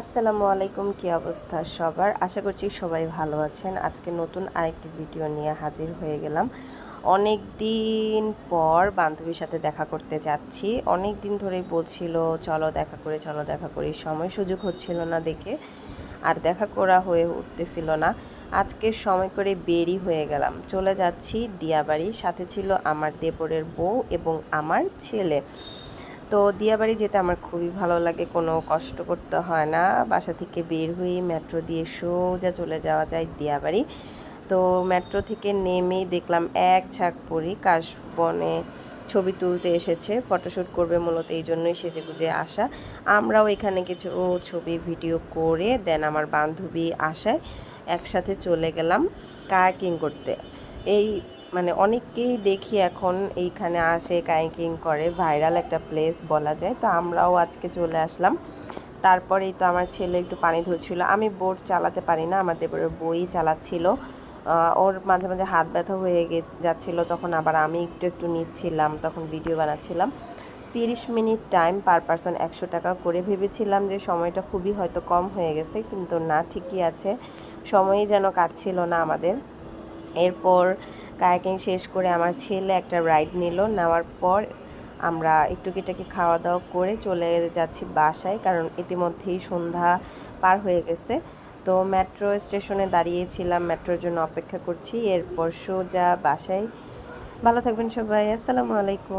আসসালামু আলাইকুম, কি অবস্থা সবার? আশা করছি সবাই ভালো আছেন। আজকে নতুন আরেকটি ভিডিও নিয়ে হাজির হয়ে গেলাম। অনেক দিন পর বান্ধবীর সাথে দেখা করতে যাচ্ছি। অনেক দিন ধরেই বলছিল চলো দেখা করে, চলো দেখা করি, সময় সুযোগ হচ্ছিল না দেখে আর দেখা করা হয়ে উঠতেছিল না। আজকে সময় করে বেরই হয়ে গেলাম, চলে যাচ্ছি দিয়াবাড়ি। সাথে ছিল আমার দেবরের বউ এবং আমার ছেলে। তো দিয়াবাড়ি যেতে আমার খুবই ভালো লাগে, কোনো কষ্ট করতে হয় না। বাসা থেকে বের হয়ে মেট্রো দিয়ে সোজা চলে যাওয়া যায় দিয়াবাড়ি। তো মেট্রো থেকে নেমেই দেখলাম এক ঝাঁক পরি কাশবনে ছবি তুলতে এসেছে, ফটোশ্যুট করবে মূলত, এই জন্যই সেজেগুজে আসা। আমরাও এখানে কিছু ছবি ভিডিও করে দেন আমার বান্ধবী আসায় একসাথে চলে গেলাম কায়াকিং করতে। এই অনেককেই দেখি এখন এইখানে আসে, কায়াকিং করে, ভাইরাল একটা প্লেস বলা যায়। তো আমরাও আজকে চলে আসলাম। তারপরেই তো আমার ছেলে একটু পানি ধরছিল। আমি বোট চালাতে পারি না, আমার দেবরের বই চালাচ্ছিল। ওর মাঝে মাঝে হাত ব্যথা হয়ে যাচ্ছিল, তখন আবার আমি একটু একটু নিচ্ছিলাম, তখন ভিডিও বানাচ্ছিলাম। 30 মিনিট টাইম, পার পারসন 100 টাকা করে। ভেবেছিলাম যে সময়টা খুবই হয়তো কম হয়ে গেছে, কিন্তু না, ঠিকই আছে, সময়ই যেন কাটছিল না আমাদের। এরপর কায়াকিং শেষ করে আমার ছেলে একটা রাইড নিল, নেওয়ার পর আমরা একটুকিটাকি খাওয়া দাওয়া করে চলে যাচ্ছি বাসায়, কারণ ইতিমধ্যেই সন্ধ্যা পার হয়ে গেছে। তো মেট্রো স্টেশনে দাঁড়িয়েছিলাম, মেট্রোর জন্য অপেক্ষা করছি, এরপর সোজা বাসায়। ভালো থাকবেন সবাই, আসসালামু আলাইকুম।